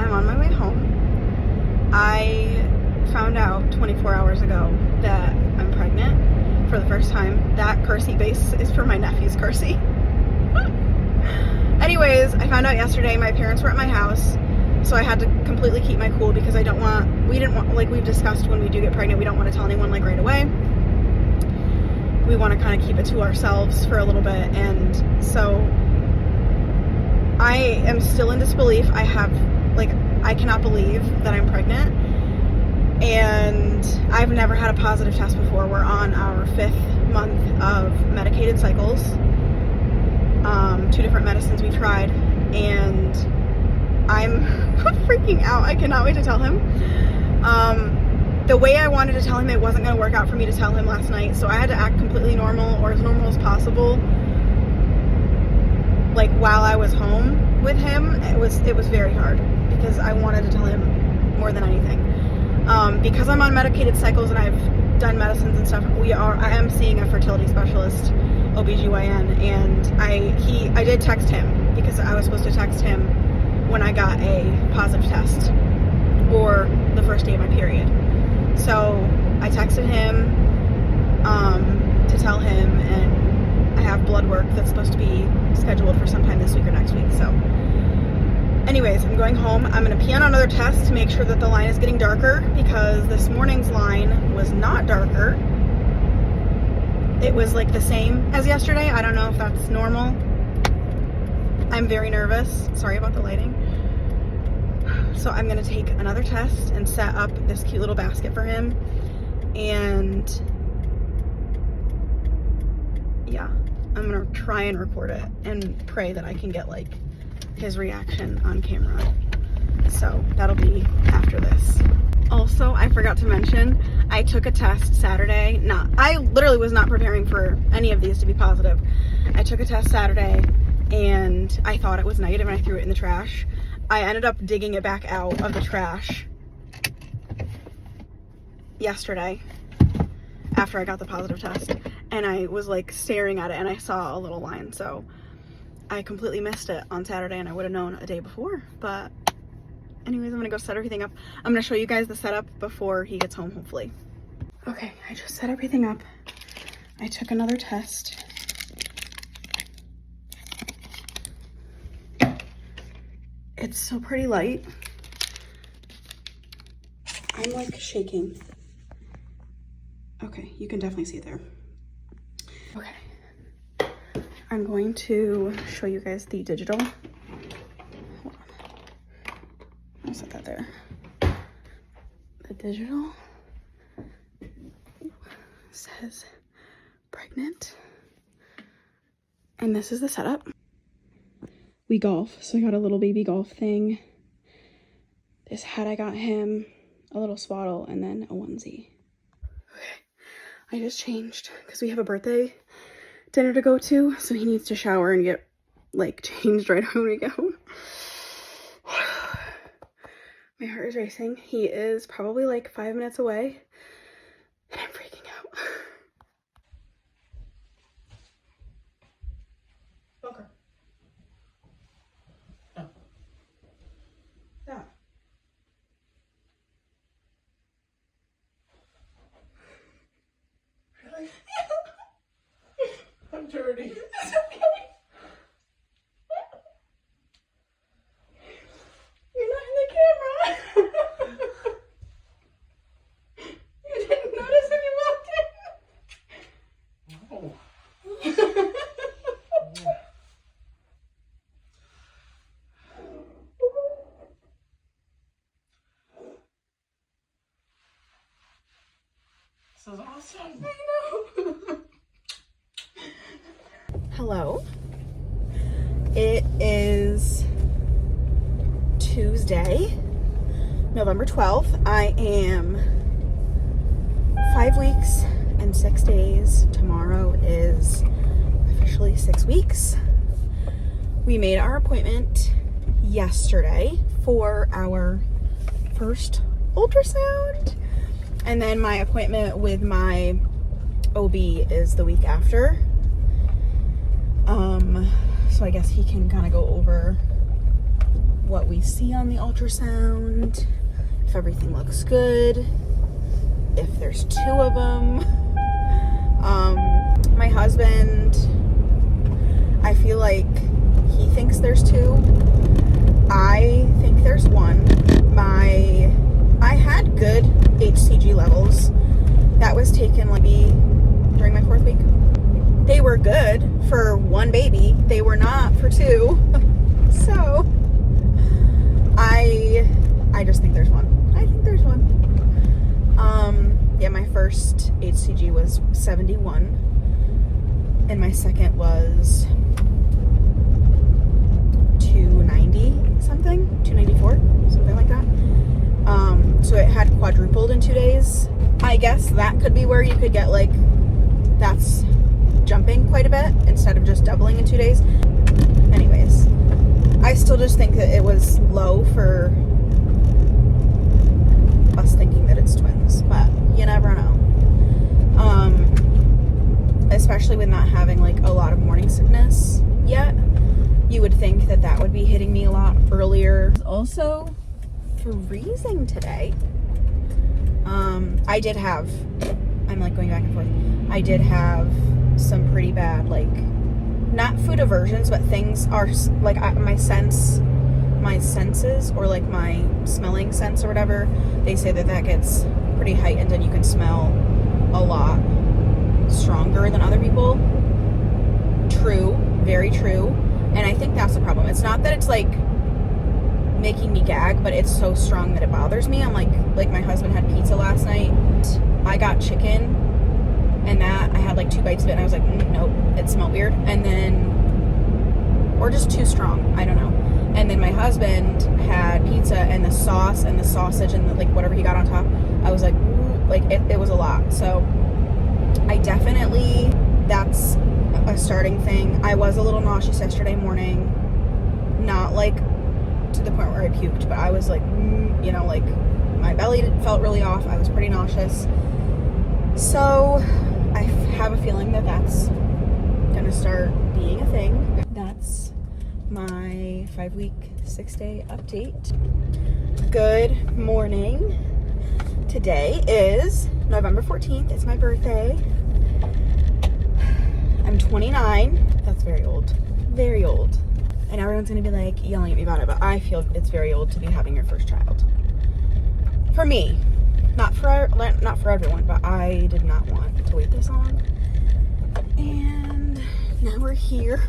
I'm on my way home. I found out 24 hours ago that I'm pregnant for the first time. That car seat base is for my nephew's car seat. Anyways, I found out yesterday my parents were at my house, so I had to completely keep my cool because we didn't want, like we've discussed, when we do get pregnant, we don't want to tell anyone like right away. We want to kind of keep it to ourselves for a little bit, and so I am still in disbelief. I cannot believe that I'm pregnant, and I've never had a positive test before. We're on our 5th month of medicated cycles, 2 different medicines we tried, and I'm freaking out. I cannot wait to tell him. The way I wanted to tell him, it wasn't going to work out for me to tell him last night, so I had to act completely normal, or as normal as possible, like while I was home with him. It was very hard because I wanted to tell him more than anything. Because I'm on medicated cycles and I've done medicines and stuff, I am seeing a fertility specialist, OBGYN, and I did text him because I was supposed to text him when I got a positive test or the first day of my period. So I texted him to tell him, and I have blood work that's supposed to be scheduled for sometime this week or next week. So anyways, I'm going home. I'm going to pee on another test to make sure that the line is getting darker, because this morning's line was not darker. It was like the same as yesterday. I don't know if that's normal. I'm very nervous. Sorry about the lighting. So I'm going to take another test and set up this cute little basket for him. And yeah, I'm going to try and record it and pray that I can get like his reaction on camera. So that'll be after this. Also, I forgot to mention, I took a test Saturday. I literally was not preparing for any of these to be positive. I took a test Saturday and I thought it was negative and I threw it in the trash. I ended up digging it back out of the trash yesterday after I got the positive test, and I was like staring at it and I saw a little line, so I completely missed it on Saturday, and I would have known a day before. But anyways, I'm gonna go set everything up. I'm gonna show you guys the setup before he gets home, hopefully. Okay, I just set everything up. I took another test. It's still pretty light. I'm like shaking. Okay, you can definitely see it there. Okay. I'm going to show you guys the digital. Hold on. I'll set that there. The digital says pregnant. And this is the setup. We golf, so I got a little baby golf thing. This hat I got him, a little swaddle, and then a onesie. Okay, I just changed because we have a birthday dinner to go to, so he needs to shower and get like changed right when we go. My heart is racing. He is probably like 5 minutes away, and I'm freaking out. Okay. Yeah. Really? I'm dirty. It's okay. You're not in the camera. You didn't notice when you walked in? No. This is awesome. I know. Hello. It is Tuesday, November 12th. I am 5 weeks and 6 days. Tomorrow is officially 6 weeks. We made our appointment yesterday for our first ultrasound. And then my appointment with my OB is the week after. So I guess he can kind of go over what we see on the ultrasound, if everything looks good, if there's 2 of them. My husband, I feel like he thinks there's 2. I think there's 1. I had good HCG levels. That was taken maybe during my 4th week. They were good for 1 baby. They were not for 2. So I just think there's 1. I think there's 1. Yeah, my first HCG was 71, and my second was 290 something, 294, something like that. So it had quadrupled in 2 days. I guess that could be where you could get that's jumping quite a bit instead of just doubling in 2 days. Anyways, I still just think that it was low for us thinking that it's twins, but you never know. Especially with not having a lot of morning sickness yet, you would think that that would be hitting me a lot earlier. Also freezing today. I did have, I'm going back and forth, I did have some pretty bad, not food aversions, but things are, my senses, or my smelling sense or whatever, they say that gets pretty heightened and you can smell a lot stronger than other people. True, very true. And I think that's the problem. It's not that it's making me gag, but it's so strong that it bothers me. I'm like my husband had pizza last night. I got chicken, and that I had 2 bites of it, and I was like, nope, it smelled weird. And then, or just too strong, I don't know. And then my husband had pizza, and the sauce and the sausage and whatever he got on top, I was like, ooh, it was a lot. So I definitely, that's a starting thing. I was a little nauseous yesterday morning, not to the point where I puked, but I was my belly felt really off. I was pretty nauseous. So I have a feeling that that's gonna start being a thing. That's my 5-week, 6-day update. Good morning. Today is November 14th. It's my birthday. I'm 29. That's very old. Very old. And everyone's gonna be yelling at me about it, but I feel it's very old to be having your first child. For me. Not for everyone, but I did not want to wait this long. And now we're here.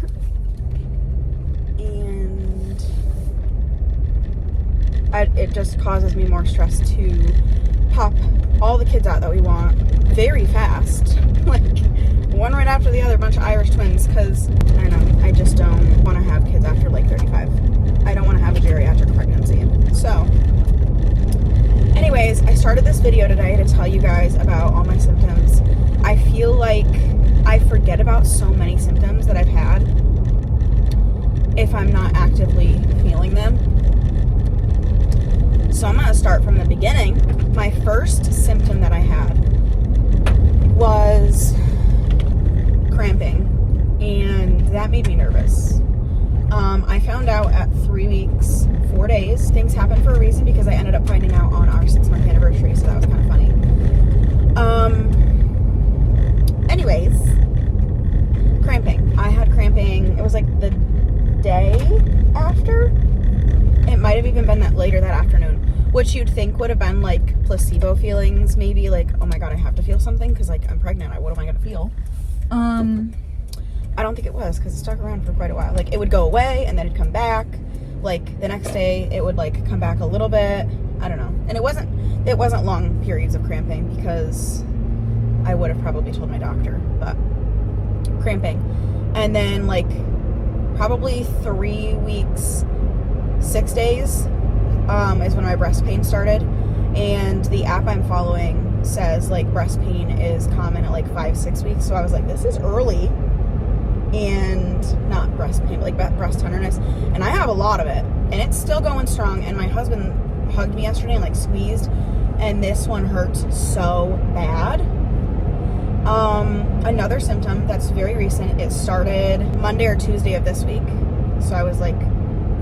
And it just causes me more stress to pop all the kids out that we want very fast. One right after the other, bunch of Irish twins, because, I don't know, I just don't want to have kids after 35. I don't want to have a geriatric pregnancy. So, anyways, I started this video today to tell you guys about all my symptoms. I feel like I forget about so many symptoms that I've had if I'm not actively feeling them. So I'm going to start from the beginning. My first symptom that I had was cramping, and that made me nervous. I found out at 3 weeks, 4 days. Things happen for a reason, because I ended up finding out on our 6-month anniversary, so that was kind of funny. Anyways, cramping. I had cramping, it was the day after. It might have even been later that afternoon, which you'd think would have been placebo feelings, maybe oh my god, I have to feel something because I'm pregnant, what am I gonna feel? I don't think it was, because it stuck around for quite a while. It would go away and then it'd come back. The next day it would come back a little bit. I don't know. And it wasn't long periods of cramping, because I would have probably told my doctor, but cramping. And then probably 3 weeks, 6 days is when my breast pain started. And the app I'm following says breast pain is common at 5-6 weeks. So I was this is early. And not breast pain, but breast tenderness. And I have a lot of it, and it's still going strong. And my husband hugged me yesterday and squeezed, and this one hurts so bad. Another symptom that's very recent, it started Monday or Tuesday of this week. So I was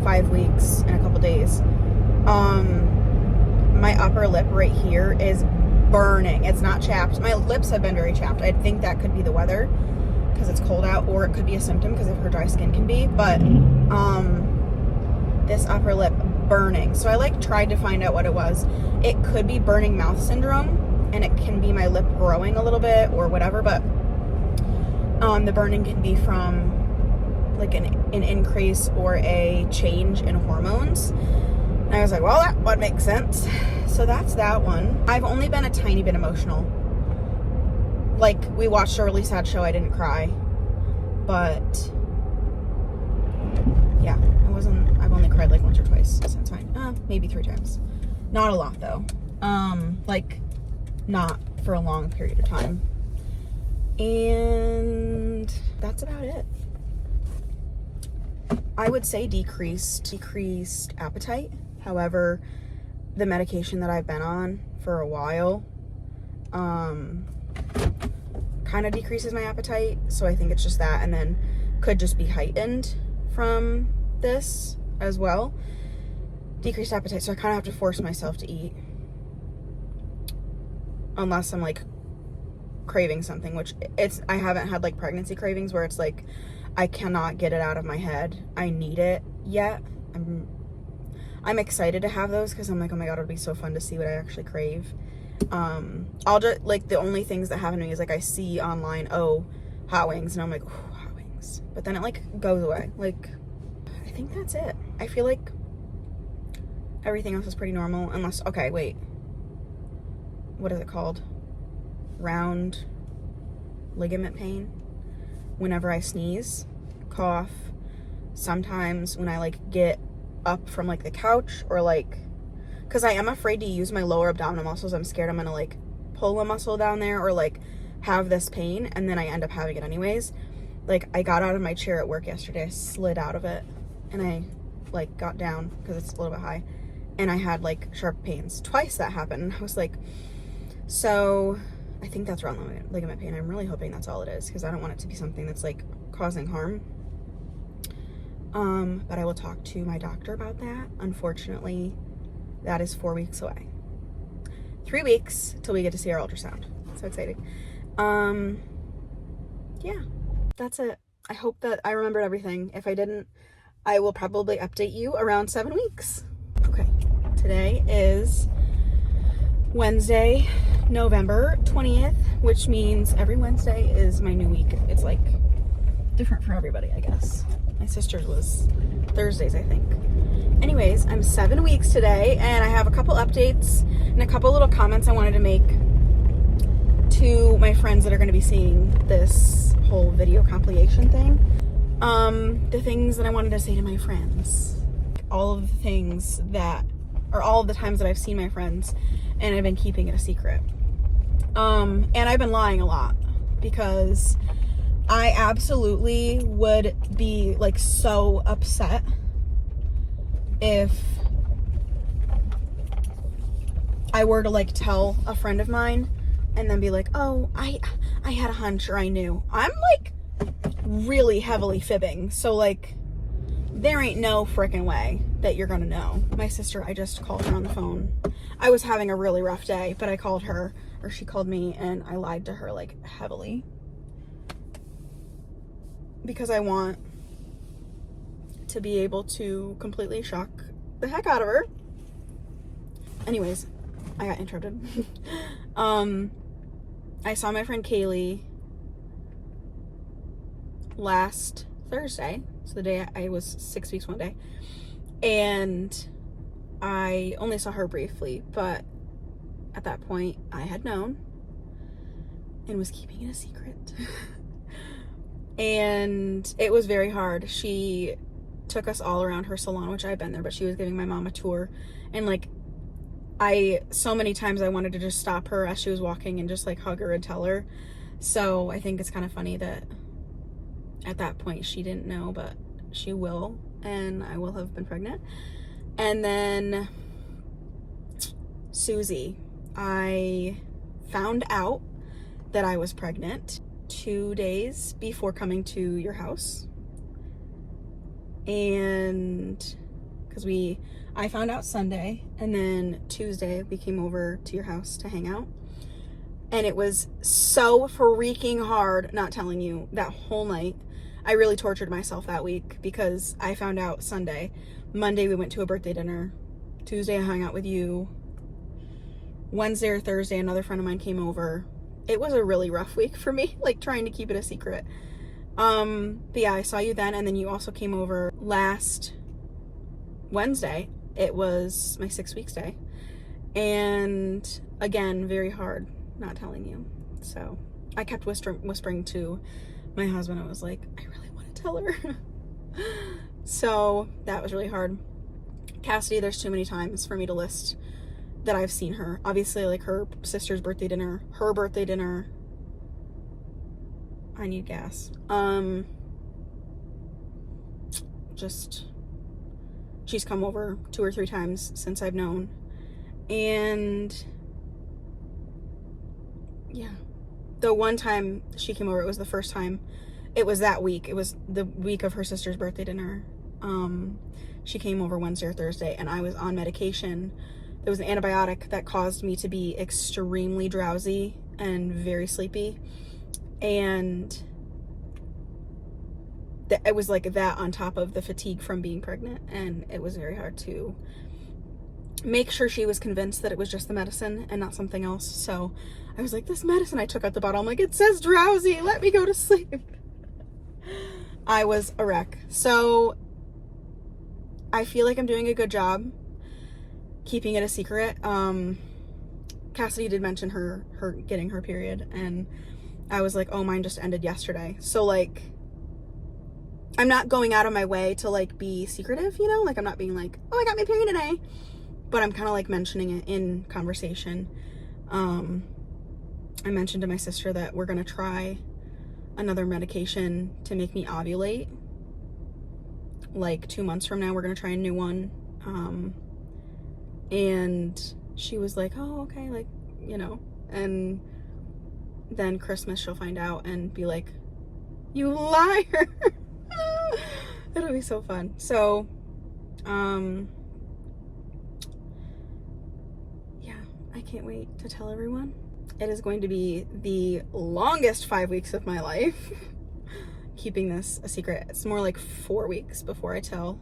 5 weeks and a couple days. My upper lip right here is burning. It's not chapped. My lips have been very chapped. I think that could be the weather because it's cold out, or it could be a symptom because of how dry skin can be. But this upper lip burning. So I like tried to find out what it was. It could be burning mouth syndrome, and it can be my lip growing a little bit or whatever. But the burning can be from like an increase or a change in hormones. And I was like, well, that would make sense. So that's that one. I've only been a tiny bit emotional. Like, we watched a really sad show. I didn't cry. But yeah, I've only cried like once or twice. So it's fine. Maybe 3 times. Not a lot though. Like, not for a long period of time. And that's about it. I would say decreased appetite. However, the medication that I've been on for a while kind of decreases my appetite. So I think it's just that, and then could just be heightened from this as well. Decreased appetite. So I kind of have to force myself to eat. Unless I'm like craving something, which I haven't had like pregnancy cravings where it's like I cannot get it out of my head. I need it yet. I'm excited to have those because I'm like, oh my god, it'll be so fun to see what I actually crave. I'll just like, the only things that happen to me is like I see online, oh, hot wings, and I'm like, oh, hot wings, but then it like goes away. Like, I think that's it. I feel like everything else is pretty normal, unless, okay, wait, what is it called? Round ligament pain. Whenever I sneeze, cough, sometimes when I like get up from like the couch, or like, because I am afraid to use my lower abdominal muscles. I'm scared I'm gonna like pull a muscle down there or like have this pain, and then I end up having it anyways. Like, I got out of my chair at work yesterday, I slid out of it, and I like got down because it's a little bit high, and I had like sharp pains. Twice that happened, and I was like, so I think that's round ligament pain. I'm really hoping that's all it is, because I don't want it to be something that's like causing harm. But I will talk to my doctor about that. Unfortunately, that is 4 weeks away. 3 weeks till we get to see our ultrasound. So exciting. Yeah, that's it. I hope that I remembered everything. If I didn't, I will probably update you around 7 weeks. Okay, today is Wednesday, November 20th, which means every Wednesday is my new week. It's like different for everybody, I guess. My sister's was Thursdays, I think. Anyways, I'm 7 weeks today, and I have a couple updates and a couple little comments I wanted to make to my friends that are going to be seeing this whole video compilation thing. The things that I wanted to say to my friends. All of the things that, or all of the times that I've seen my friends, and I've been keeping it a secret. And I've been lying a lot, because I absolutely would be like so upset if I were to like tell a friend of mine and then be like, oh, I had a hunch, or I knew. I'm like really heavily fibbing. So like, there ain't no freaking way that you're gonna know. My sister, I just called her on the phone. I was having a really rough day, but I called her, or she called me, and I lied to her like heavily. Because I want to be able to completely shock the heck out of her. Anyways, I got interrupted. I saw my friend Kaylee last Thursday, so the day I was 6 weeks one day, and I only saw her briefly, but at that point I had known and was keeping it a secret. And it was very hard. She took us all around her salon, which I've been there, but she was giving my mom a tour, and like, so many times I wanted to just stop her as she was walking and just like hug her and tell her. So I think it's kind of funny that at that point she didn't know, but she will, and I will have been pregnant. And then Susie, I found out that I was pregnant 2 days before coming to your house, and because I found out Sunday, and then Tuesday we came over to your house to hang out. And it was so freaking hard not telling you that whole night. I really tortured myself that week because I found out Sunday. Monday we went to a birthday dinner. Tuesday I hung out with you. Wednesday or Thursday another friend of mine came over. It was a really rough week for me, like trying to keep it a secret. But yeah, I saw you then, and then you also came over last Wednesday. It was my 6 weeks day. And again, very hard not telling you. So I kept whispering to my husband. I was like, I really want to tell her. So that was really hard. Cassidy, there's too many times for me to list that I've seen her. Obviously, like her sister's birthday dinner, her birthday dinner. I need gas. She's come over 2 or 3 times since I've known. And yeah, the one time she came over, it was the first time. It was that week. It was the week of her sister's birthday dinner. She came over Wednesday or Thursday, and I was on medication. There was an antibiotic that caused me to be extremely drowsy and very sleepy. And it was like that on top of the fatigue from being pregnant. And it was very hard to make sure she was convinced that it was just the medicine and not something else. So I was like, this medicine, I took out the bottle. I'm like, it says drowsy. Let me go to sleep. I was a wreck. So I feel like I'm doing a good job keeping it a secret. Cassidy did mention her getting her period, and I was like, oh, mine just ended yesterday. So like, I'm not going out of my way to like be secretive, you know, like I'm not being like, oh, I got my period today, but I'm kind of like mentioning it in conversation. I mentioned to my sister that we're gonna try another medication to make me ovulate. Like 2 months from now, we're gonna try a new one. And she was like, oh, okay, like, you know, and then Christmas she'll find out and be like, you liar. It'll be so fun. So, yeah, I can't wait to tell everyone. It is going to be the longest 5 weeks of my life keeping this a secret. It's more like 4 weeks before I tell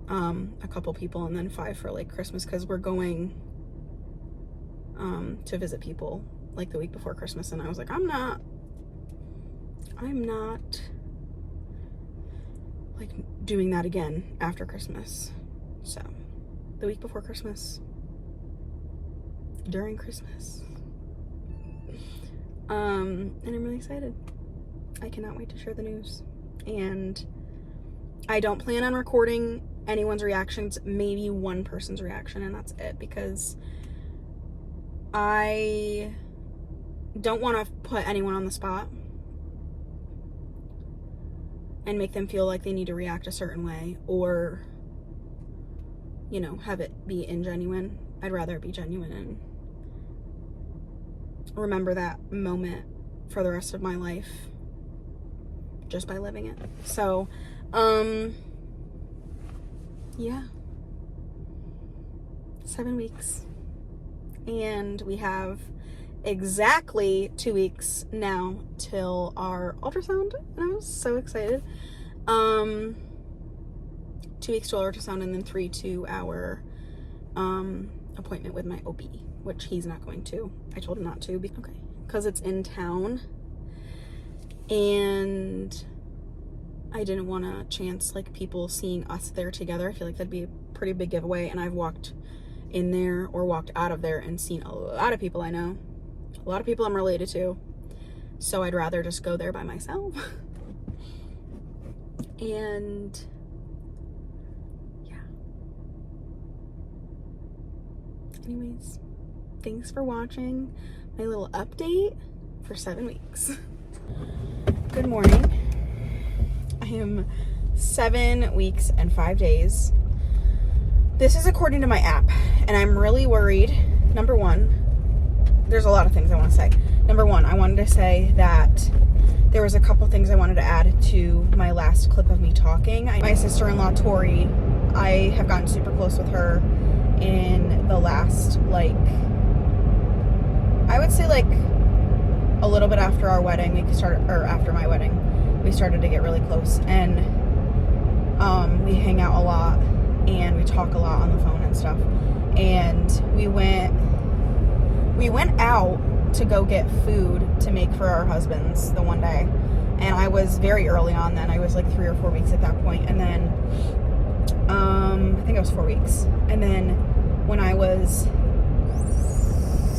a couple people, and then 5 for like Christmas, because we're going to visit people like the week before Christmas, and I was like, I'm not like doing that again after Christmas. So the week before Christmas, during Christmas, and I'm really excited. I cannot wait to share the news. And I don't plan on recording anyone's reactions, maybe one person's reaction, and that's it, because I don't want to put anyone on the spot and make them feel like they need to react a certain way, or, you know, have it be ingenuine. I'd rather it be genuine and remember that moment for the rest of my life just by living it. So, yeah, 7 weeks, and we have exactly 2 weeks now till our ultrasound, and I'm so excited. 2 weeks to our ultrasound, and then 3 to our appointment with my OB, which he's not going to. I told him not to, because it's in town, and I didn't want to chance like people seeing us there together. I feel like that'd be a pretty big giveaway, and I've walked in there or walked out of there and seen a lot of people I know, a lot of people I'm related to, so I'd rather just go there by myself. And yeah, anyways, thanks for watching my little update for 7 weeks. Good morning. I am 7 weeks and 5 days. This is according to my app, and I'm really worried. Number one, there's a lot of things I want to say. Number one, I wanted to say that there was a couple things I wanted to add to my last clip of me talking. My sister-in-law, Tori, I have gotten super close with her in the last, like, I would say like a little bit after our wedding, after my wedding, we started to get really close, and we hang out a lot and we talk a lot on the phone and stuff. And we went out to go get food to make for our husbands the one day, and I was very early on then. I was like 3 or 4 weeks at that point, and then I think it was 4 weeks, and then when I was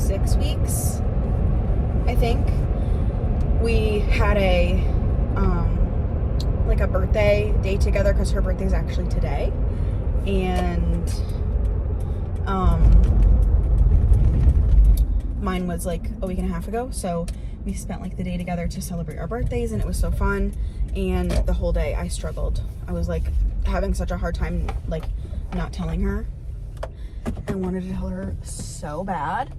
6 weeks, I think, we had a like a birthday day together, because her birthday's actually today, and mine was like a week and a half ago. So we spent like the day together to celebrate our birthdays, and it was so fun. And the whole day I struggled. I was like having such a hard time like not telling her. I wanted to tell her so bad.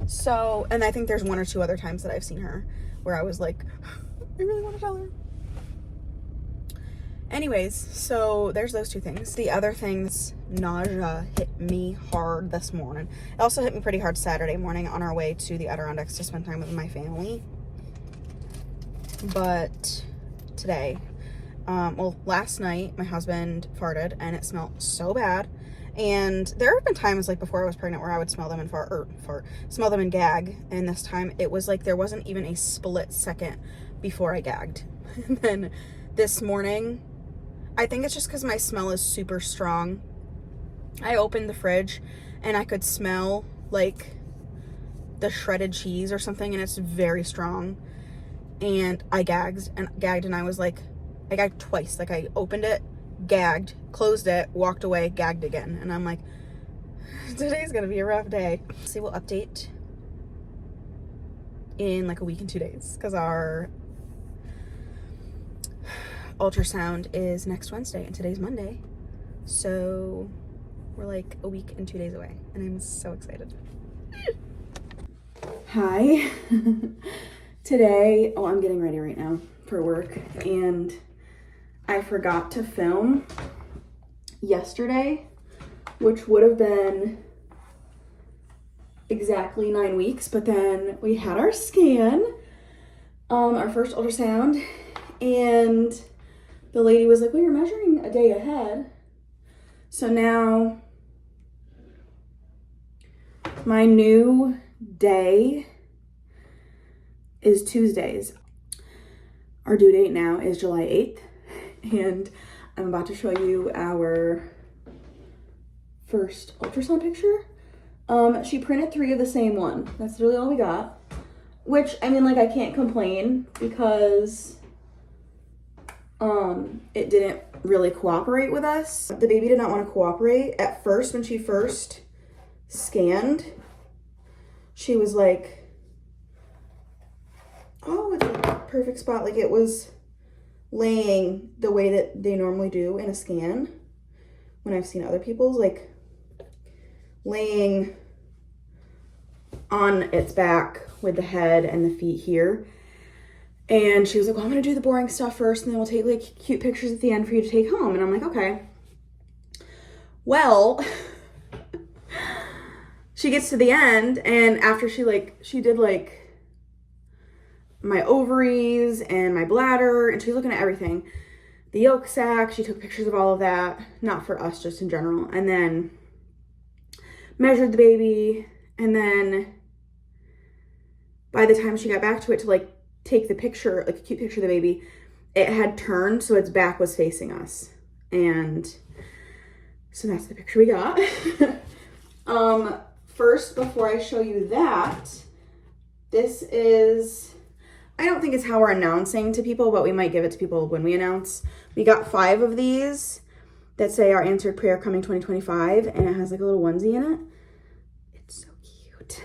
So, and I think there's 1 or 2 other times that I've seen her where I was like, I really want to tell her. Anyways, so there's those 2 things. The other things, nausea hit me hard this morning. It also hit me pretty hard Saturday morning on our way to the Adirondacks to spend time with my family. But today, well, last night my husband farted and it smelled so bad. And there have been times like before I was pregnant where I would smell them and smell them and gag. And this time it was like there wasn't even a split second before I gagged. And then this morning, I think it's just because my smell is super strong. I opened the fridge and I could smell like the shredded cheese or something, and it's very strong. And I gagged and I was like, I gagged twice. Like I opened it, gagged, closed it, walked away, gagged again. And I'm like, today's gonna be a rough day. So we'll update in like a week and 2 days, because our ultrasound is next Wednesday and today's Monday. So we're like a week and 2 days away, and I'm so excited. Hi. Today, I'm getting ready right now for work, and I forgot to film yesterday, which would have been exactly 9 weeks, but then we had our scan, our first ultrasound, and the lady was like, well, you're measuring a day ahead. So now my new day is Tuesdays. Our due date now is July 8th, and I'm about to show you our first ultrasound picture. She printed 3 of the same one. That's really all we got, which, I mean, like, I can't complain because it didn't really cooperate with us. The baby did not want to cooperate. At first, when she first scanned, she was like, oh, it's a perfect spot. Like, it was laying the way that they normally do in a scan when I've seen other people's, like laying on its back with the head and the feet here. And she was like, well, I'm gonna do the boring stuff first, and then we'll take like cute pictures at the end for you to take home. And I'm like, okay. Well, she gets to the end, and after she did like my ovaries and my bladder, and she's looking at everything. The yolk sac, she took pictures of all of that, not for us, just in general, and then measured the baby, and then by the time she got back to it to like take the picture, like a cute picture of the baby, it had turned so its back was facing us. And so that's the picture we got. First, before I show you that, this is, I don't think it's how we're announcing to people, but we might give it to people when we announce. We got 5 of these that say our answered prayer coming 2025, and it has like a little onesie in it. It's so cute.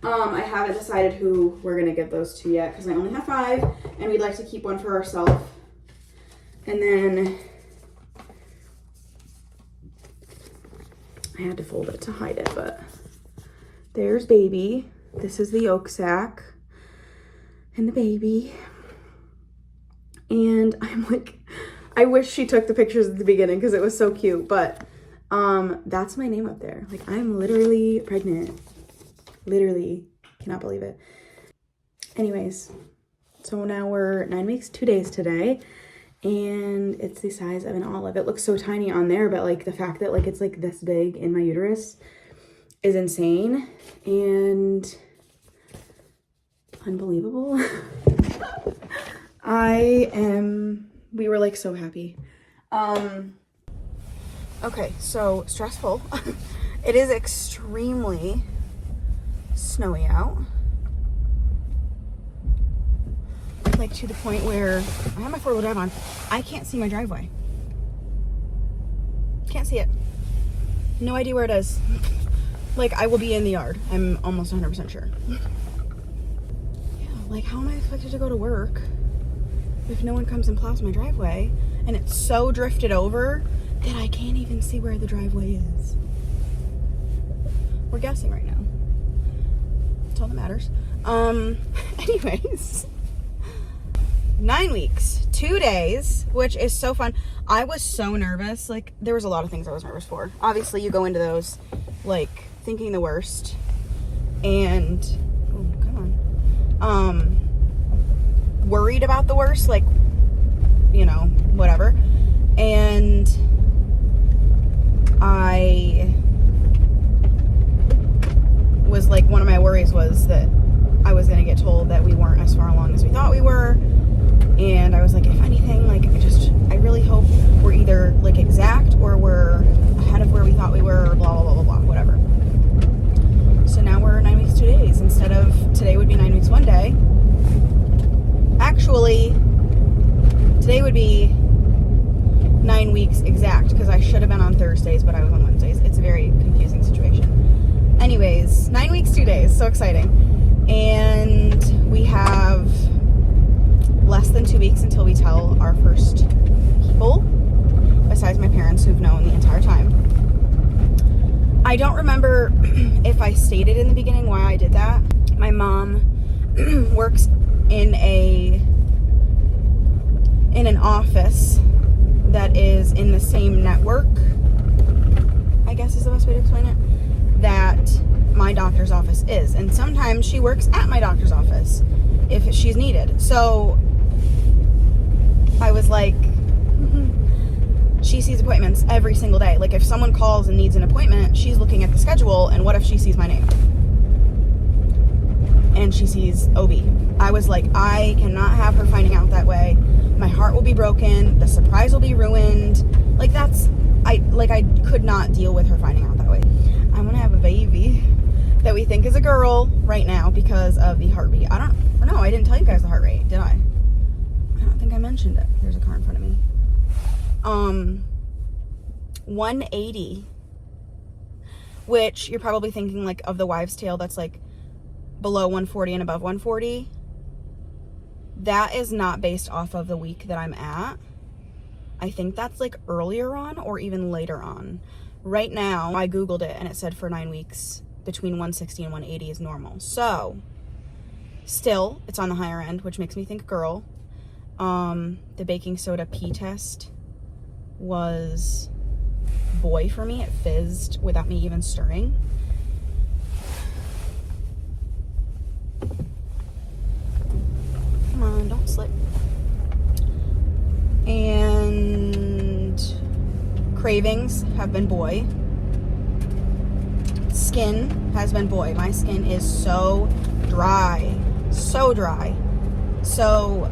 I haven't decided who we're gonna give those to yet, because I only have 5, and we'd like to keep one for ourselves. And then I had to fold it to hide it, but there's baby. This is the yolk sac. and the baby. And I'm like, I wish she took the pictures at the beginning because it was so cute, but that's my name up there. Like, I'm literally pregnant. Literally, cannot believe it. Anyways, so now we're 9 weeks, 2 days today, and it's the size of an olive. It looks so tiny on there, but like the fact that like it's like this big in my uterus is insane and unbelievable. We were like so happy. Okay, so stressful. It is extremely snowy out. Like to the point where I have my 4-wheel drive on. I can't see my driveway. Can't see it. No idea where it is. Like, I will be in the yard. I'm almost 100% sure. Yeah, like how am I expected to go to work if no one comes and plows my driveway and it's so drifted over that I can't even see where the driveway is? We're guessing right now. That's all that matters. Anyways, 9 weeks, 2 days, which is so fun. I was so nervous. Like, there was a lot of things I was nervous for. Obviously, you go into those, like, thinking the worst. And, oh, come on. Worried about the worst, like, you know, whatever. And I was like, one of my worries was that I was going to get told that we weren't as far along as we thought we were. And I was like, if anything, like, I really hope we're either like exact or we're ahead of where we thought we were, or blah, blah, blah, blah, blah, whatever. So now we're 9 weeks, 2 days. Instead of today would be 9 weeks, 1 day. Actually, today would be 9 weeks exact because I should have been on Thursdays, but I was on Wednesdays. It's a very confusing situation. Anyways, 9 weeks, 2 days. So exciting. And we have less than 2 weeks until we tell our first people, besides my parents who've known the entire time. I don't remember if I stated in the beginning why I did that. My mom works in an office that is in the same network, I guess is the best way to explain it, that my doctor's office is. And sometimes she works at my doctor's office if she's needed. So I was like, she sees appointments every single day. Like, if someone calls and needs an appointment, she's looking at the schedule, and what if she sees my name? And she sees OB. I was like, I cannot have her finding out that way. My heart will be broken. The surprise will be ruined. Like, I could not deal with her finding out that way. I'm gonna have a baby that we think is a girl right now because of the heartbeat. I didn't tell you guys the heart rate, did I? I don't think I mentioned it. There's a car in front of me. 180, which you're probably thinking like of the wives' tale that's like below 140 and above 140. That is not based off of the week that I'm at. I think that's like earlier on or even later on. Right now, I Googled it and it said for 9 weeks, between 160 and 180 is normal. So, still, it's on the higher end, which makes me think girl. The baking soda pee test was boy for me. It fizzed without me even stirring. Come on, don't slip. And cravings have been boy. Skin has been boy. My skin is so dry. So dry. So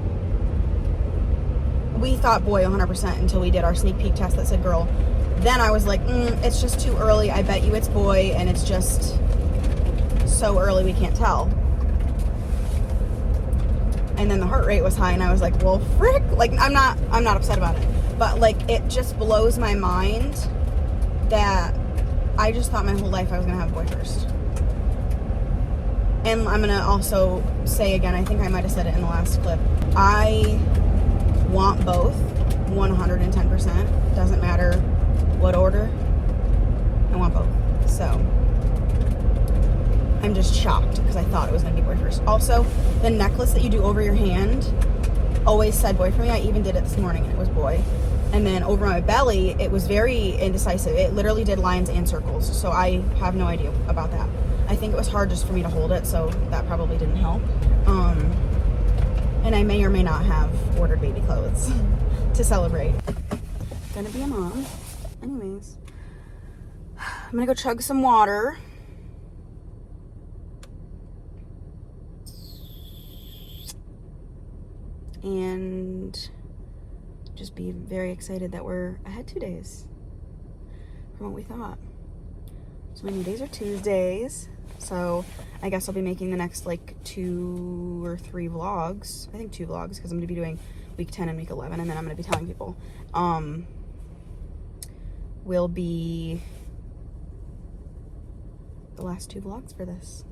we thought boy 100% until we did our sneak peek test that said girl. Then I was like, it's just too early. I bet you it's boy, and it's just so early we can't tell. And then the heart rate was high, and I was like, well, frick. Like, I'm not upset about it, but like, it just blows my mind that I just thought my whole life I was gonna have a boy first. And I'm gonna also say again, I think I might have said it in the last clip, I want both 110%. Doesn't matter what order, I want both. So I'm just shocked because I thought it was going to be boy first. Also, the necklace that you do over your hand always said boy for me. I even did it this morning and it was boy. And then over my belly, it was very indecisive. It literally did lines and circles. So I have no idea about that. I think it was hard just for me to hold it, so that probably didn't help. And I may or may not have ordered baby clothes to celebrate. Gonna be a mom. Anyways, I'm gonna go chug some water. And just be very excited that we're ahead 2 days from what we thought. So my new days are Tuesdays. So I guess I'll be making the next like 2 or 3 vlogs. I think 2 vlogs because I'm going to be doing week 10 and week 11, and then I'm going to be telling people. Will be the last 2 vlogs for this.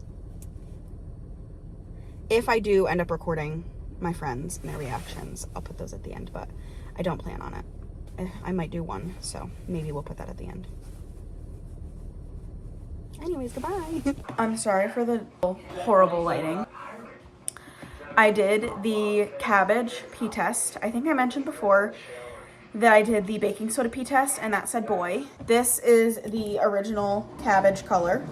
If I do end up recording my friends and their reactions, I'll put those at the end, but I don't plan on it. I might do one, so maybe we'll put that at the end. Anyways, goodbye. I'm sorry for the horrible lighting. I did the cabbage pee test. I think I mentioned before that I did the baking soda pee test, and that said boy. This is the original cabbage color.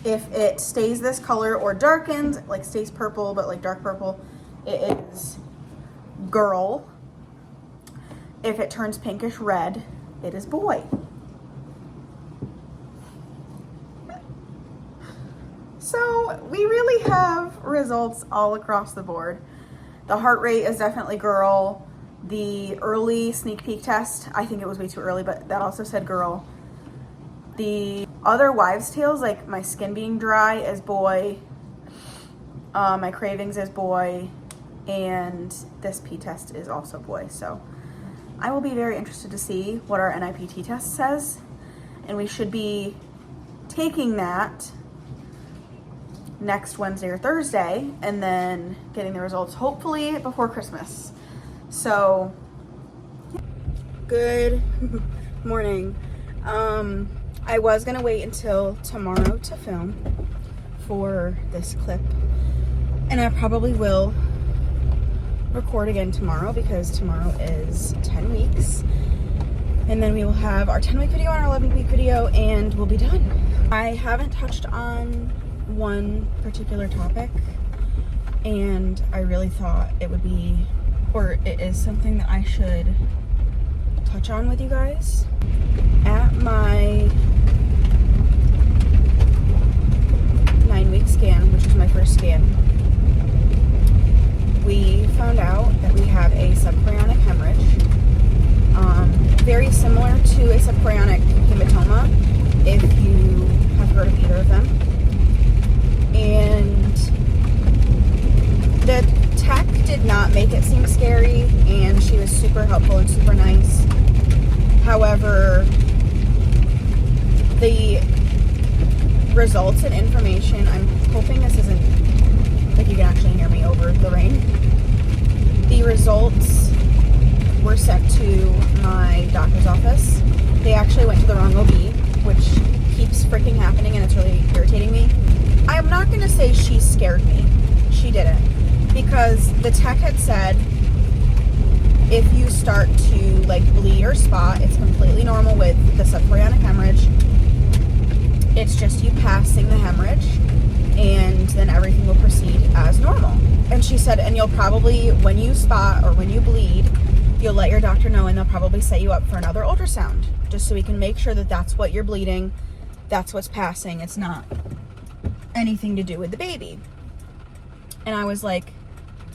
If it stays this color or darkens, like stays purple, but like dark purple, it is girl. If it turns pinkish red, it is boy. So we really have results all across the board. The heart rate is definitely girl. The early sneak peek test, I think it was way too early, but that also said girl. The other wives' tales, like my skin being dry, is boy. My cravings is boy. And this pee test is also boy. So I will be very interested to see what our NIPT test says. And we should be taking that next Wednesday or Thursday, and then getting the results hopefully before Christmas. So good morning. I was gonna wait until tomorrow to film for this clip, and I probably will record again tomorrow because tomorrow is 10 weeks, and then we will have our 10-week video and our 11-week video, and we'll be done. I haven't touched on one particular topic, and I really thought it would be, or it is something that I should touch on with you guys. At my 9-week scan, which was my first scan, we found out that we have a subchorionic hemorrhage, very similar to a subchorionic hematoma, if you have heard of either of them. And the tech did not make it seem scary, and she was super helpful and super nice. However, the results and information, I'm hoping this isn't, like you can actually hear me over the rain. The results were sent to my doctor's office. They actually went to the wrong OB, which keeps freaking happening, and it's really irritating me. I'm not going to say she scared me. She didn't. Because the tech had said, if you start to like bleed or spot, it's completely normal with the subchorionic hemorrhage. It's just you passing the hemorrhage, and then everything will proceed as normal. And she said, and you'll probably, when you spot or when you bleed, you'll let your doctor know, and they'll probably set you up for another ultrasound, just so we can make sure that that's what you're bleeding, that's what's passing. It's not anything to do with the baby. And I was like,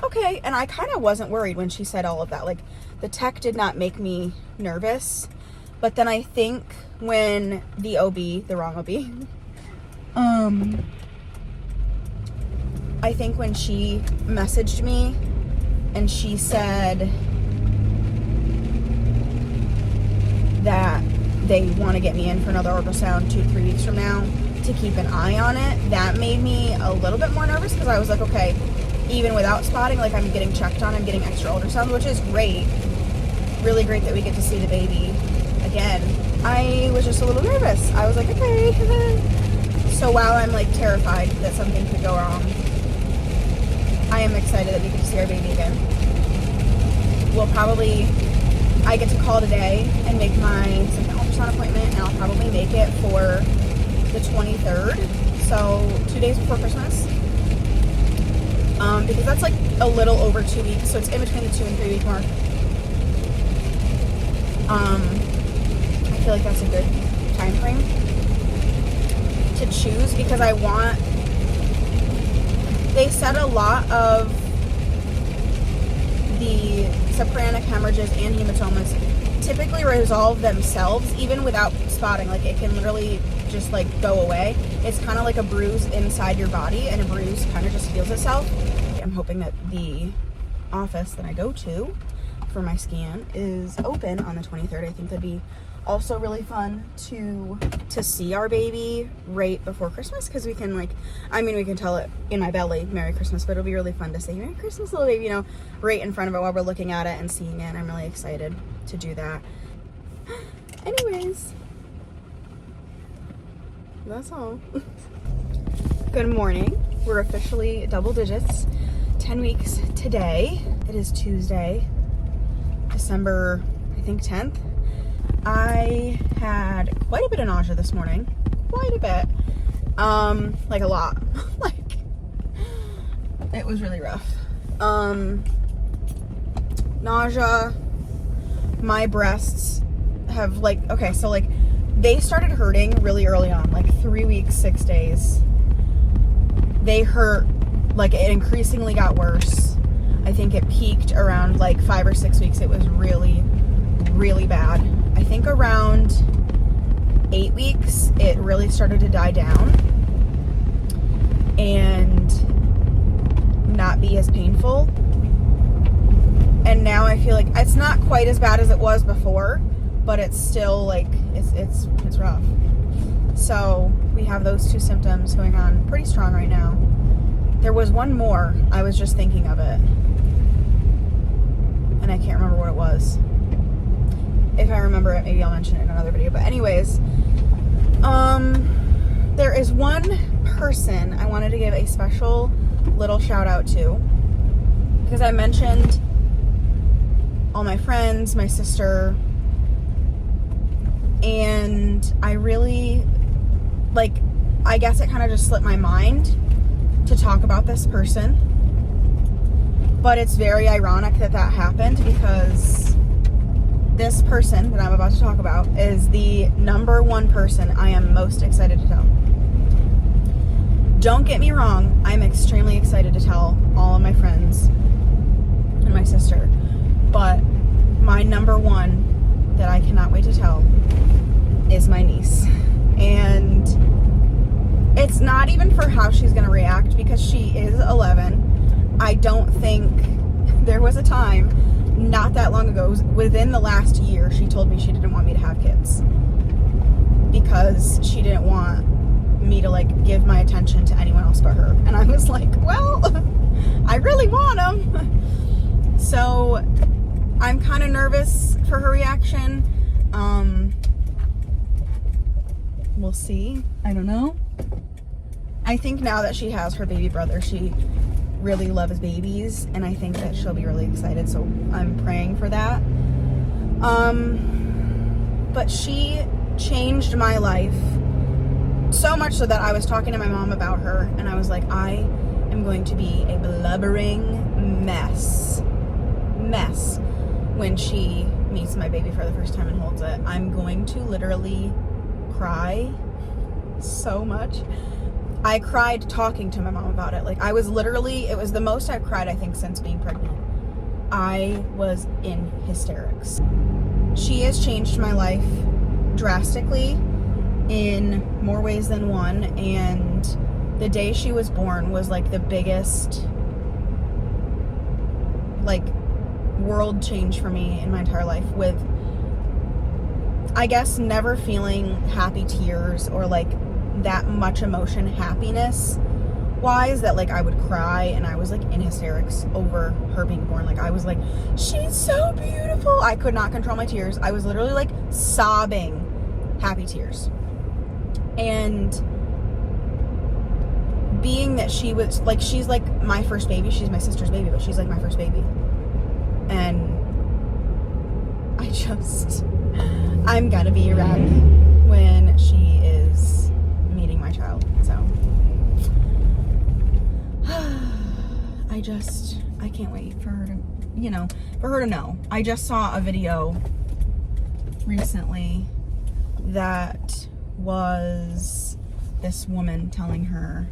okay. And I kind of wasn't worried when she said all of that. Like, the tech did not make me nervous. But then I think when the OB, the wrong OB, I think when she messaged me and she said that they want to get me in for another ultrasound 2-3 weeks from now to keep an eye on it, that made me a little bit more nervous, because I was like, okay, even without spotting, like, I'm getting checked on, I'm getting extra ultrasounds, which is great. Really great that we get to see the baby again. I was just a little nervous. I was like, okay. So while I'm like terrified that something could go wrong, I am excited that we get to see our baby again. I get to call today and make my second ultrasound appointment, and I'll probably make it for the 23rd, so 2 days before Christmas. Because that's like a little over 2 weeks, so it's in between the 2 and 3 week mark. I feel like that's a good time frame to choose, because they said a lot of the subchorionic hemorrhages and hematomas typically resolve themselves even without spotting. Like, it can literally just like go away. It's kind of like a bruise inside your body, and a bruise kind of just heals itself. I'm hoping that the office that I go to for my scan is open on the 23rd. I think that'd be also really fun to see our baby right before Christmas, because we can we can tell it in my belly Merry Christmas, but it'll be really fun to say Merry Christmas, little baby, right in front of it while we're looking at it and seeing it. I'm really excited to do that. Anyways, that's all. Good morning. We're officially double digits, 10 weeks today. It is Tuesday, December, I think 10th. I had quite a bit of nausea this morning. Quite a bit. Like a lot. It was really rough. Nausea. My breasts have they started hurting really early on, 3 weeks, 6 days. They hurt, it increasingly got worse. I think it peaked around 5 or 6 weeks. It was really, really bad. I think around 8 weeks, it really started to die down and not be as painful. And now I feel like it's not quite as bad as it was before, but it's still it's rough. So we have those two symptoms going on pretty strong right now. There was one more. I was just thinking of it, and I can't remember what it was. If I remember it, maybe I'll mention it in another video. But anyways, there is one person I wanted to give a special little shout out to, because I mentioned all my friends, my sister, and I really, I guess it kind of just slipped my mind to talk about this person. But it's very ironic that happened, because this person that I'm about to talk about is the number one person I am most excited to tell. Don't get me wrong, I'm extremely excited to tell all of my friends and my sister, but my number one that I cannot wait to tell is my niece. And it's not even for how she's going to react, because she is 11. I don't think there was a time not that long ago, within the last year, she told me she didn't want me to have kids because she didn't want me to give my attention to anyone else but her. And I was like, well, I really want them. So I'm kind of nervous for her reaction. We'll see. I don't know. I think now that she has her baby brother, she really loves babies, and I think that she'll be really excited, so I'm praying for that. But she changed my life so much so that I was talking to my mom about her, and I was like, I am going to be a blubbering mess when she meets my baby for the first time and holds it. I'm going to literally cry so much. I cried talking to my mom about it. It was the most I've cried, I think, since being pregnant. I was in hysterics. She has changed my life drastically in more ways than one, and the day she was born was the biggest world change for me in my entire life, with I guess never feeling happy tears or that much emotion, happiness wise, that I would cry, and I was in hysterics over her being born. I was like, she's so beautiful. I could not control my tears. I was literally sobbing happy tears. And being that she was like, she's like my first baby. She's my sister's baby, but she's like my first baby. And I'm gonna be a wreck when she is meeting my child. So I can't wait for her to, for her to know. I just saw a video recently that was this woman telling her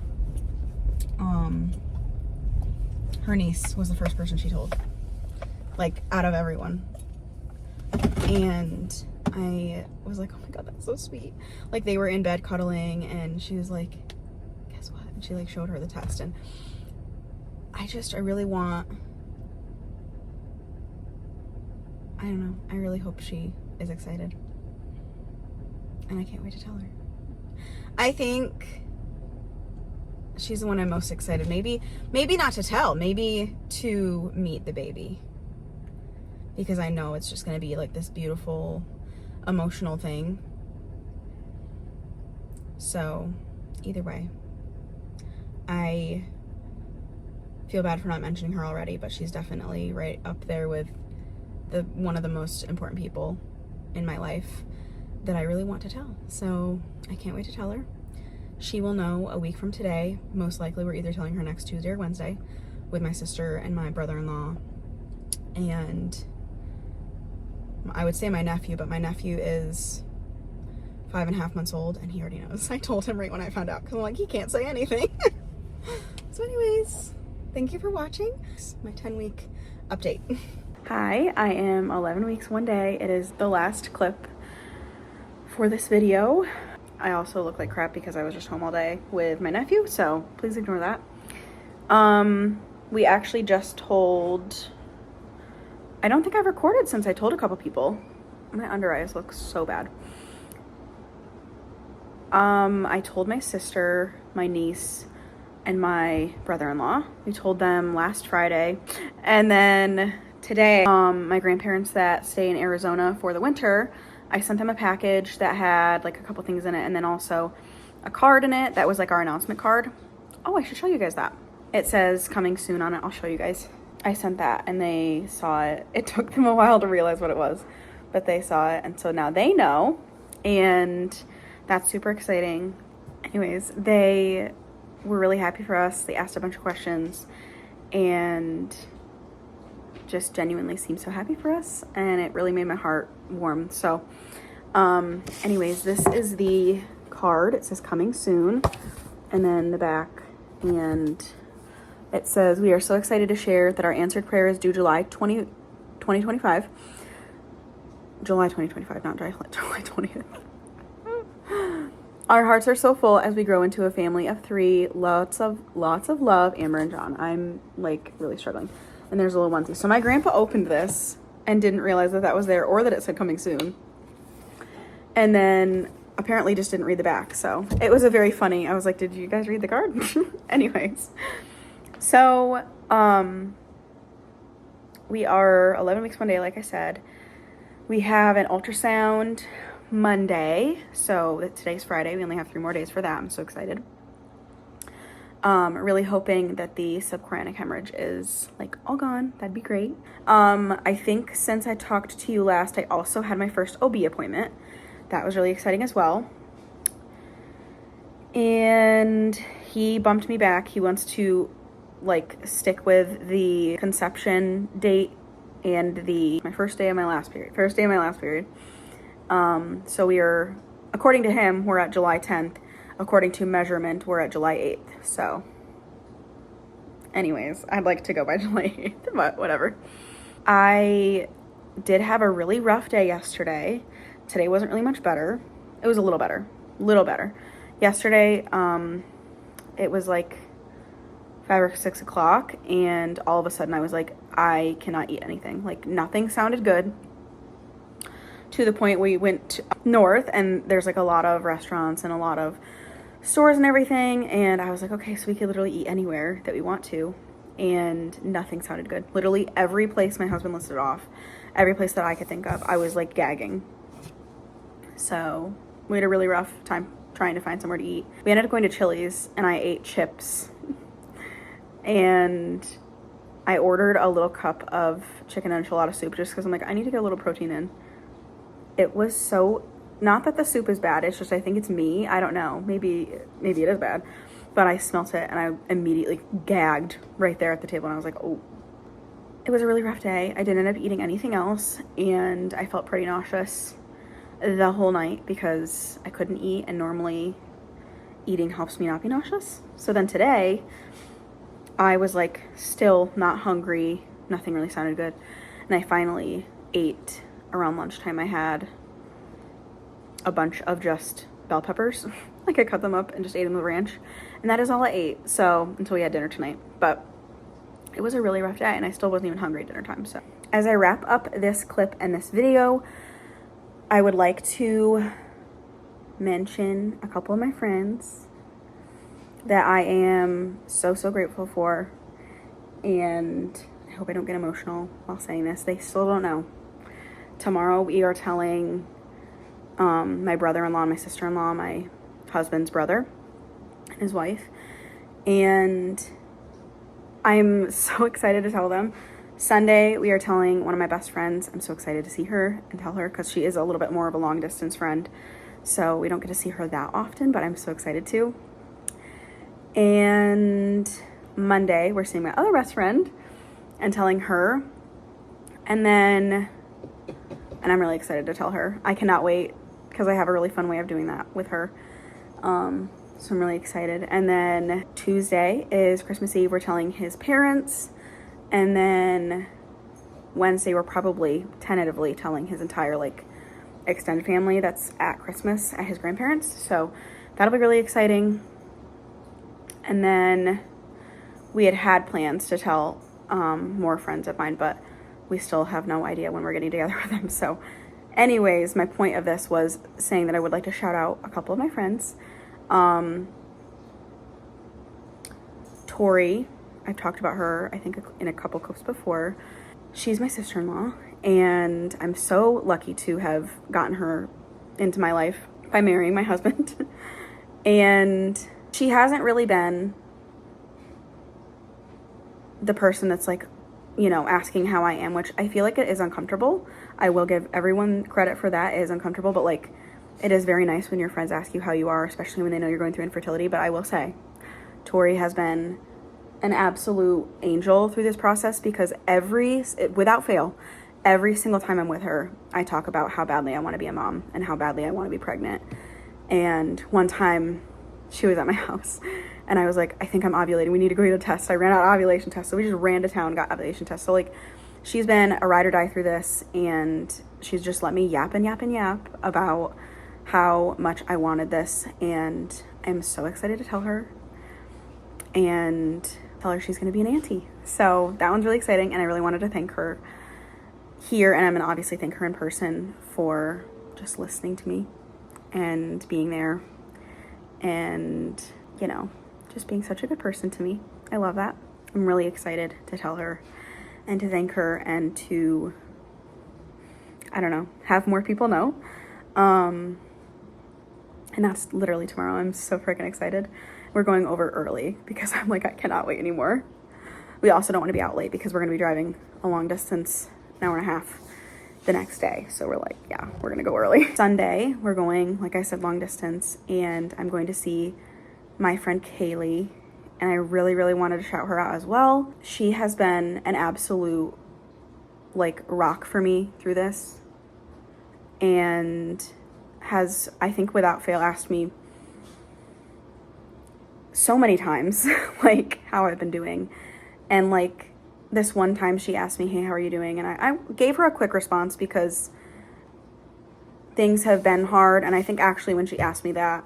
her niece was the first person she told, like, out of everyone. And I was like, oh my god, that's so sweet. Like, they were in bed cuddling, and she was like, guess what? And she like showed her the test, and I really want, I don't know, I really hope she is excited, and I can't wait to tell her. I think she's the one I'm most excited. Maybe not to tell, maybe to meet the baby, because I know it's just going to be like this beautiful, emotional thing. So either way, I feel bad for not mentioning her already, but she's definitely right up there with one of the most important people in my life that I really want to tell. So I can't wait to tell her. She will know a week from today. Most likely we're either telling her next Tuesday or Wednesday with my sister and my brother-in-law. And I would say my nephew, but my nephew is 5.5 months old, and he already knows. I told him right when I found out, because I'm like, he can't say anything. So anyways, thank you for watching my 10-week update. Hi, I am 11 weeks, 1 day. It is the last clip for this video. I also look like crap because I was just home all day with my nephew, so please ignore that. We actually just told, I don't think I've recorded since I told a couple people. My under eyes look so bad. I told my sister, my niece, and my brother-in-law. We told them last Friday. And then today, my grandparents that stay in Arizona for the winter, I sent them a package that had like a couple things in it, and then also a card in it that was like our announcement card. Oh, I should show you guys that. It says coming soon on it. I'll show you guys. I sent that and they saw it. It took them a while to realize what it was, but they saw it, and so now they know, and that's super exciting. Anyways, they were really happy for us. They asked a bunch of questions and just genuinely seemed so happy for us, and it really made my heart warm. So anyways, this is the card. It says coming soon, and then the back, and it says, we are so excited to share that our answered prayer is due July 2025. July 2025, not July 20th. Our hearts are so full as we grow into a family of 3. Lots of love, Amber and John. I'm like really struggling. And there's a little onesie. So my grandpa opened this and didn't realize that that was there, or that it said coming soon. And then apparently just didn't read the back. So it was a very funny, I was like, did you guys read the card? Anyways. So, we are 11 weeks, 1 day, like I said. We have an ultrasound Monday. So today's Friday. We only have 3 more days for that. I'm so excited. Really hoping that the subchorionic hemorrhage is like all gone. That'd be great. I think since I talked to you last, I also had my first OB appointment. That was really exciting as well. And he bumped me back. He wants to like stick with the conception date and my first day of my last period. So we are, according to him, we're at July 10th. According to measurement, we're at July 8th. So anyways, I'd like to go by July 8th, but whatever. I did have a really rough day yesterday. Today wasn't really much better. It was a little better. Yesterday, it was like 5 or 6 o'clock, and all of a sudden I was like, I cannot eat anything. Like, nothing sounded good, to the point we went north, and there's like a lot of restaurants and a lot of stores and everything, and I was like, okay, so we could literally eat anywhere that we want to, and nothing sounded good. Literally every place my husband listed off, every place that I could think of, I was like gagging. So we had a really rough time. trying to find somewhere to eat. We ended up going to Chili's and I ate chips and I ordered a little cup of chicken enchilada soup just because I'm like, I need to get a little protein in. It was so, not that the soup is bad, it's just I think it's me. I don't know. Maybe it is bad. But I smelt it and I immediately gagged right there at the table and I was like, oh. It was a really rough day. I didn't end up eating anything else and I felt pretty nauseous the whole night because I couldn't eat, and normally eating helps me not be nauseous. So then today I was like still not hungry, nothing really sounded good, and I finally ate around lunchtime. I had a bunch of just bell peppers. Like I cut them up and just ate them with ranch, and that is all I ate. So until we had dinner tonight, but it was a really rough day and I still wasn't even hungry at dinner time. So as I wrap up this clip and this video, I would like to mention a couple of my friends that I am so grateful for, and I hope I don't get emotional while saying this. They still don't know. Tomorrow we are telling my brother-in-law and my sister-in-law, my husband's brother and his wife, and I'm so excited to tell them. Sunday, we are telling one of my best friends. I'm so excited to see her and tell her because she is a little bit more of a long distance friend. So we don't get to see her that often, but I'm so excited to. And Monday, we're seeing my other best friend and telling her. And I'm really excited to tell her. I cannot wait because I have a really fun way of doing that with her. So I'm really excited. And then Tuesday is Christmas Eve. We're telling his parents. And then Wednesday, we're probably tentatively telling his entire extended family that's at Christmas at his grandparents. So that'll be really exciting. And then we had plans to tell more friends of mine, but we still have no idea when we're getting together with them. So anyways, my point of this was saying that I would like to shout out a couple of my friends. Tori, I've talked about her, I think, in a couple clips before. She's my sister-in-law, and I'm so lucky to have gotten her into my life by marrying my husband. And she hasn't really been the person that's asking how I am, which I feel like it is uncomfortable. I will give everyone credit for that. It is uncomfortable, but it is very nice when your friends ask you how you are, especially when they know you're going through infertility. But I will say, Tori has been an absolute angel through this process because without fail, every single time I'm with her, I talk about how badly I want to be a mom and how badly I want to be pregnant. And one time she was at my house and I was like, I think I'm ovulating. We need to go get a test. I ran out of ovulation tests. So we just ran to town and got ovulation tests. So she's been a ride or die through this, and she's just let me yap about how much I wanted this. And I'm so excited to tell her and tell her she's going to be an auntie. So that one's really exciting, and I really wanted to thank her here, and I'm going to obviously thank her in person for just listening to me and being there and, just being such a good person to me. I love that. I'm really excited to tell her and to thank her and to, have more people know. And that's literally tomorrow. I'm so freaking excited. We're going over early because I'm I cannot wait anymore. We also don't want to be out late because we're going to be driving a long distance, an hour and a half the next day. So we're we're going to go early. Sunday, we're going, like I said, long distance, and I'm going to see my friend Kaylee, and I really, really wanted to shout her out as well. She has been an absolute rock for me through this, and has, I think without fail, asked me so many times how I've been doing. And this one time she asked me, hey, how are you doing? And I gave her a quick response because things have been hard. And I think actually when she asked me that,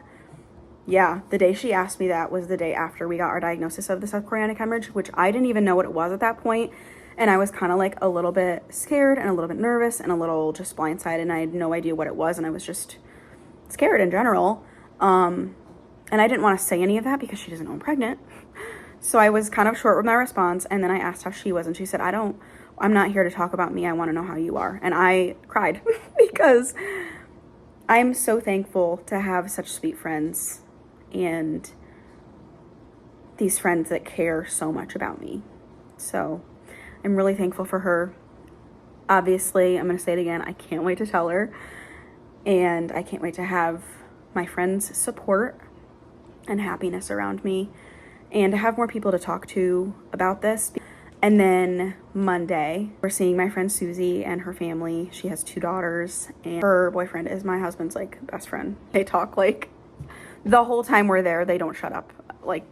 the day she asked me that was the day after we got our diagnosis of the subchorionic hemorrhage, which I didn't even know what it was at that point. And I was kind of a little bit scared and a little bit nervous and a little just blindsided, and I had no idea what it was, and I was just scared in general. And I didn't want to say any of that because she doesn't know I'm pregnant. So I was kind of short with my response, and then I asked how she was, and she said, I'm not here to talk about me. I want to know how you are. And I cried because I'm so thankful to have such sweet friends and these friends that care so much about me. So I'm really thankful for her. Obviously, I'm going to say it again, I can't wait to tell her. And I can't wait to have my friends' support and happiness around me and to have more people to talk to about this. And then Monday, we're seeing my friend Susie and her family. She has 2 daughters, and her boyfriend is my husband's like best friend. They talk like the whole time we're there. They don't shut up. Like,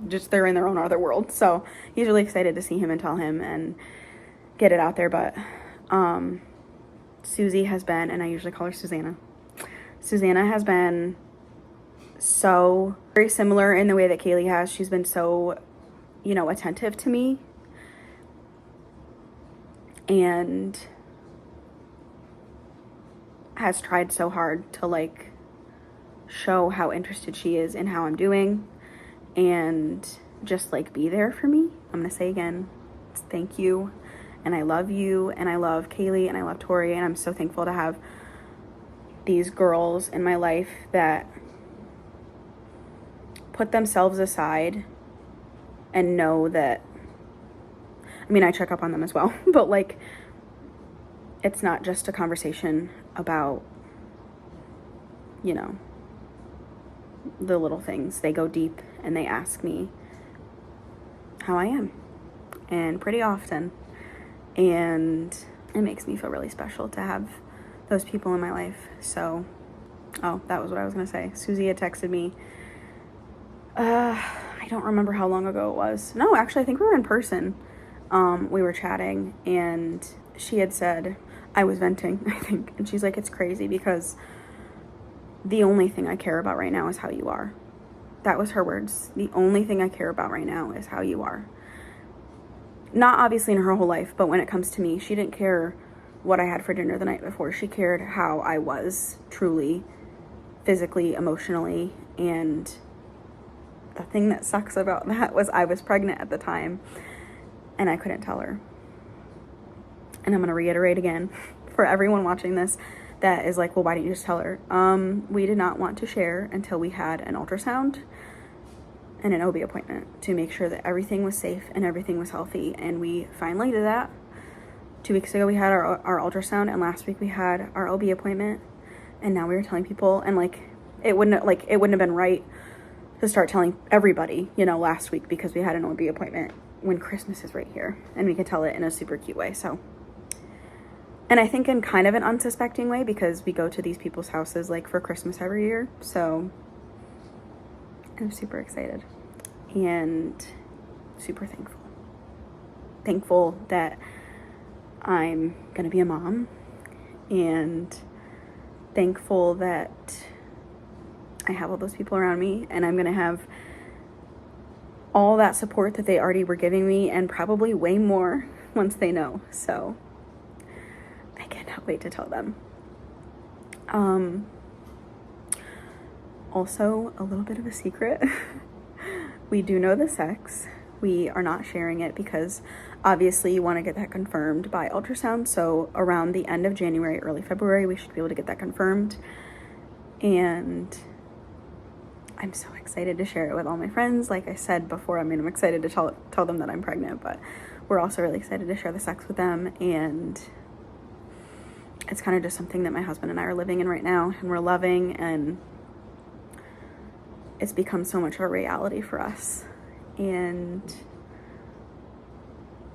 just they're in their own other world. So he's really excited to see him and tell him and get it out there. But Susie has been, and I usually call her Susanna. Susanna has been so very similar in the way that Kaylee has. She's been so, attentive to me. And has tried so hard to like show how interested she is in how I'm doing and just like be there for me. I'm gonna say again, thank you, and I love you, and I love Kaylee, and I love Tori, and I'm so thankful to have these girls in my life that put themselves aside and know that, I mean, I check up on them as well, but like, it's not just a conversation about, the little things. They go deep and they ask me how I am, and pretty often. And it makes me feel really special to have those people in my life. So, oh, that was what I was going to say. Susie had texted me. I don't remember how long ago it was. No, actually, I think we were in person. We were chatting, and she had said, I was venting, I think. And she's like, it's crazy because the only thing I care about right now is how you are. That was her words. The only thing I care about right now is how you are. Not obviously in her whole life, but when it comes to me, she didn't care what I had for dinner the night before. She cared how I was truly, physically, emotionally. And the thing that sucks about that was I was pregnant at the time and I couldn't tell her. And I'm going to reiterate again for everyone watching this that is like, well, why didn't you just tell her? We did not want to share until we had an ultrasound and an OB appointment to make sure that everything was safe and everything was healthy. And we finally did that. 2 weeks ago, we had our ultrasound, and last week we had our OB appointment. And now we were telling people, and it wouldn't have been right to start telling everybody, last week, because we had an OB appointment when Christmas is right here and we could tell it in a super cute way. So, and I think in kind of an unsuspecting way, because we go to these people's houses like for Christmas every year. So I'm super excited and super thankful. Thankful that I'm gonna be a mom, and thankful that I have all those people around me, and I'm gonna have all that support that they already were giving me, and probably way more once they know. So I cannot wait to tell them. Also, a little bit of a secret. We do know the sex. We are not sharing it because obviously you want to get that confirmed by ultrasound. So around the end of January, early February, we should be able to get that confirmed. And I'm so excited to share it with all my friends. Like I said before, I'm excited to tell them that I'm pregnant, but we're also really excited to share the sex with them. And it's kind of just something that my husband and I are living in right now, and we're loving, and it's become so much of a reality for us, and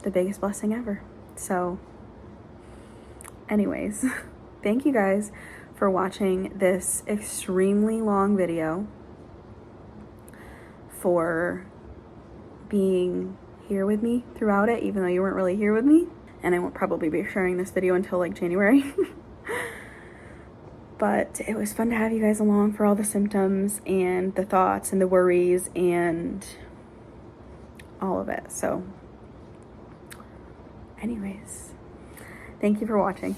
the biggest blessing ever. So anyways, thank you guys for watching this extremely long video, for being here with me throughout it, even though you weren't really here with me. And I won't probably be sharing this video until like January. But it was fun to have you guys along for all the symptoms and the thoughts and the worries and all of it. So anyways, thank you for watching.